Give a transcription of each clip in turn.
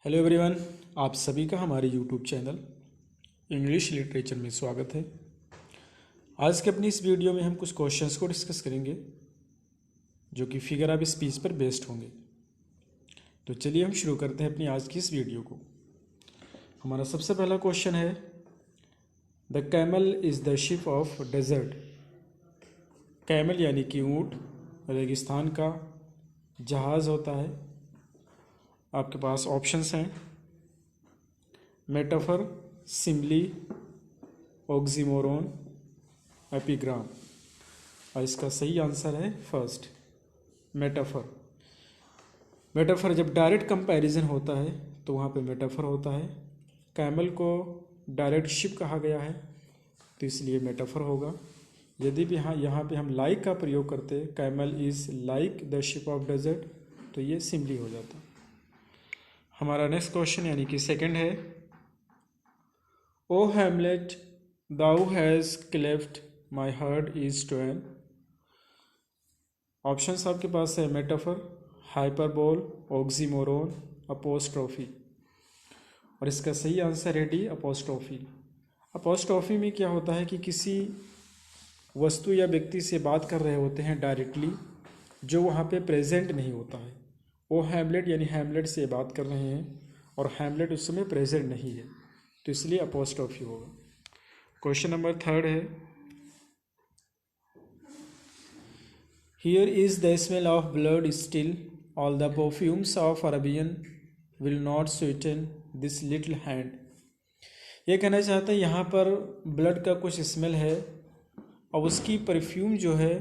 Hello everyone, आप सभी का हमारे यूट्यूब चैनल इंग्लिश लिटरेचर में स्वागत है। आज के अपनी इस वीडियो में हम कुछ क्वेश्चंस को डिस्कस करेंगे जो कि फिगर ऑफ स्पीच पर बेस्ड होंगे। तो चलिए हम शुरू करते हैं अपनी आज की इस वीडियो को। हमारा सबसे पहला क्वेश्चन है, the camel is the ship of desert. Camel यानी कि ऊँट रेगिस्तान का जहाज़ होता है। आपके पास ऑप्शंस हैं मेटाफर, सिमली, ऑक्सीमोरोन, एपिग्राम। और इसका सही आंसर है फर्स्ट, मेटाफर। मेटाफर जब डायरेक्ट कंपैरिजन होता है तो वहाँ पे मेटाफर होता है। कैमल को डायरेक्ट शिप कहा गया है तो इसलिए मेटाफर होगा। यदि भी यहाँ पे हम लाइक का प्रयोग करते, camel is like the ship of desert, तो ये सिमली हो जाता। हमारा नेक्स्ट क्वेश्चन यानी कि सेकंड है, O Hamlet thou has cleft my heart is twain. Options आपके पास है मेटाफर, हाइपरबोल, ऑक्सीमोरोन, अपोस्ट्रोफी। और इसका सही आंसर है डी, अपोस्ट्रोफी। अपोस्ट्रोफी में क्या होता है कि किसी वस्तु या व्यक्ति से बात कर रहे होते हैं डायरेक्टली, जो वहाँ पे प्रेजेंट नहीं होता है। वो हैमलेट यानी हैमलेट से बात कर रहे हैं और हैमलेट उस समय प्रेजेंट नहीं है, तो इसलिए अपोस्ट्रोफी होगा। क्वेश्चन नंबर थर्ड है, here is the smell of blood still, all the perfumes of Arabian will not Sutton this little hand. ये कहना चाहते हैं यहाँ पर ब्लड का कुछ स्मेल है और उसकी परफ्यूम जो है,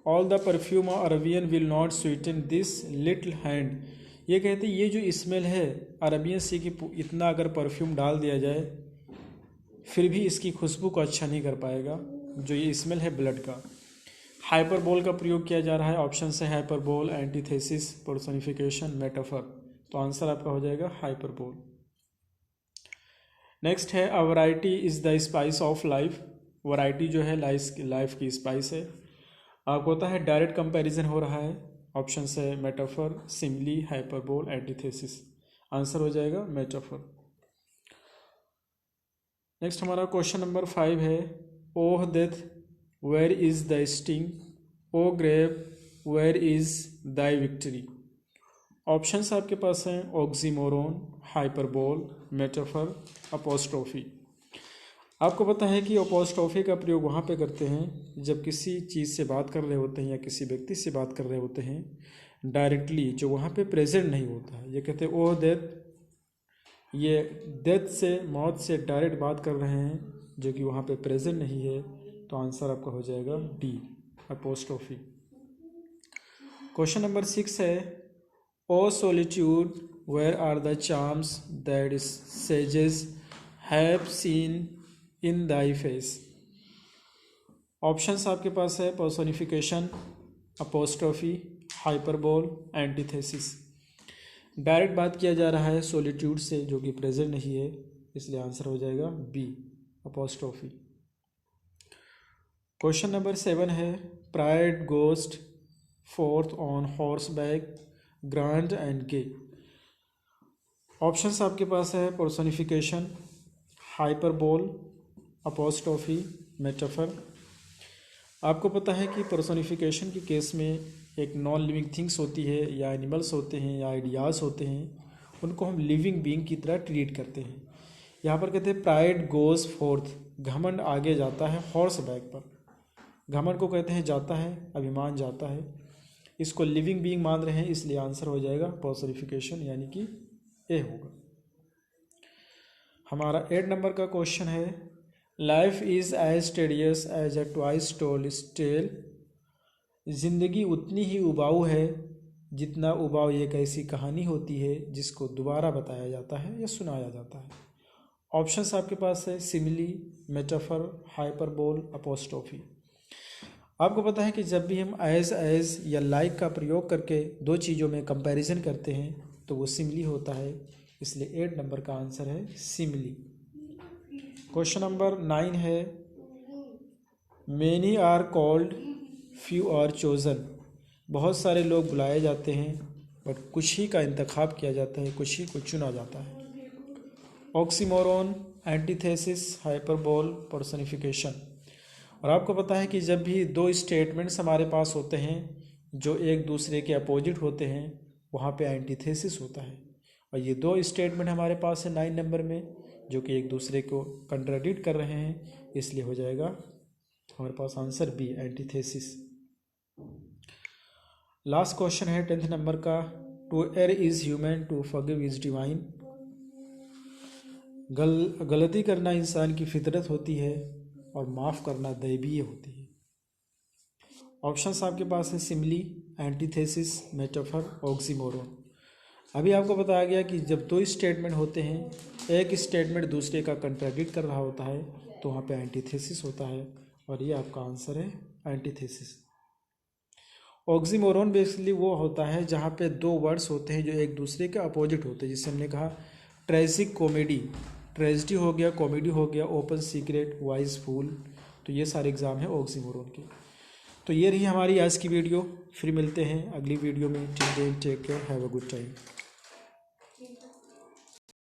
all the perfume of Arabian will not Sutton this little hand. ये कहते हैं ये जो स्मेल है अरबियन से कि इतना अगर परफ्यूम डाल दिया जाए फिर भी इसकी खुशबू को अच्छा नहीं कर पाएगा, जो ये स्मेल है ब्लड का। हाइपरबोल का प्रयोग किया जा रहा है। ऑप्शन से हाइपरबोल, एंटीथेसिस, पर्सोनिफिकेशन, मेटाफर। तो आंसर आपका हो जाएगा हाइपरबोल। नेक्स्ट है, a variety is the spice of life. Variety जो है लाइफ की स्पाइस है। आपको होता है डायरेक्ट कंपैरिजन हो रहा है। ऑप्शन से metaphor, simile, hyperbole, antithesis. Answer हो जाएगा मेटाफर। नेक्स्ट हमारा क्वेश्चन नंबर 5 है, oh death where is the sting, O grave where is thy victory. Options आपके पास हैं ऑक्सीमोरोन, हाइपरबोल, मेटाफर, अपोस्ट्रोफी। आपको पता है कि अपोस्ट्रोफी का प्रयोग वहाँ पे करते हैं जब किसी चीज़ से बात कर रहे होते हैं या किसी व्यक्ति से बात कर रहे होते हैं डायरेक्टली, जो वहाँ पे प्रेजेंट नहीं होता है। ये कहते हैं ओह डेथ, ये डेथ से, मौत से डायरेक्ट बात कर रहे हैं जो कि वहाँ पे प्रेजेंट नहीं है, तो आंसर आपका हो जाएगा डी, अपोस्ट्रोफी। क्वेश्चन नंबर 6 है, O solitude where are the charms that sages have seen in thy face. Options आपके पास है personification, apostrophe, hyperbole, antithesis. Direct बात किया जा रहा है सॉलिट्यूड से जो कि प्रेजेंट नहीं है, इसलिए आंसर हो जाएगा बी, अपोस्ट्रोफी। क्वेश्चन नंबर 7 है, pride goeth forth on horseback grand and gay. Options आपके पास है पर्सोनिफिकेशन, हाइपरबोल, अपोस्ट्रोफी, मेटाफर। आपको पता है कि पर्सोनिफिकेशन के केस में एक नॉन लिविंग थिंग्स होती है या एनिमल्स होते हैं या आइडियाज़ होते हैं, उनको हम लिविंग बीइंग की तरह ट्रीट करते हैं। यहाँ पर कहते हैं प्राइड गोज फोर्थ, घमंड आगे जाता है हॉर्स बैक पर। घमंड को कहते हैं जाता है, अभिमान जाता है। इसको लिविंग बीइंग मान रहे हैं, इसलिए आंसर हो जाएगा पर्सोनिफिकेशन यानी कि ए होगा। हमारा 8 नंबर का क्वेश्चन है, life is as tedious as a twice told tale. जिंदगी उतनी ही उबाऊ है जितना उबाऊ एक ऐसी कहानी होती है जिसको दोबारा बताया जाता है या सुनाया जाता है। ऑप्शंस आपके पास है सिमिली, मेटाफर, हाइपरबोल, अपोस्ट्रोफी। आपको पता है कि जब भी हम एज या लाइक का प्रयोग करके दो चीज़ों में कंपैरिजन करते हैं तो वो सिमिली होता है, इसलिए 8 नंबर का आंसर है सिमिली। क्वेश्चन नंबर 9 है, many are called few are chosen. बहुत सारे लोग बुलाए जाते हैं बट कुछ ही का इंतखाब किया जाता है, कुछ ही को चुना जाता है। Oxymoron, antithesis, hyperbole, personification. और आपको पता है कि जब भी दो स्टेटमेंट्स हमारे पास होते हैं जो एक दूसरे के अपोजिट होते हैं वहाँ पे एंटीथेसिस होता है। और ये दो स्टेटमेंट हमारे पास है 9 नंबर में जो कि एक दूसरे को कंट्राडिक्ट कर रहे हैं, इसलिए हो जाएगा हमारे पास answer B, antithesis. Last question है 10th नंबर का, to err is human, to forgive is divine. गलती करना इंसान की फितरत होती है और माफ़ करना दैवीय होती है। ऑप्शंस आपके पास है सिमिली, एंटीथेसिस, मेटाफर, ऑक्सीमोरोन। अभी आपको बताया गया कि जब दो स्टेटमेंट होते हैं, एक स्टेटमेंट दूसरे का कंट्राडिक्ट कर रहा होता है तो वहाँ पे एंटीथेसिस होता है, और ये आपका आंसर है एंटीथेसिस। ऑक्सीमोरोन बेसिकली वो होता है जहाँ पे दो वर्ड्स होते हैं जो एक दूसरे के अपोजिट होते हैं, जिससे हमने कहा ट्रेजिक कॉमेडी, ट्रेजिडी हो गया, कॉमेडी हो गया, ओपन सीक्रेट, वाइज फूल। तो ये सारे एग्जाम है ऑक्सीमोरोन के। तो ये रही हमारी आज की वीडियो, फिर मिलते हैं अगली वीडियो में। Till then take care, have a good time.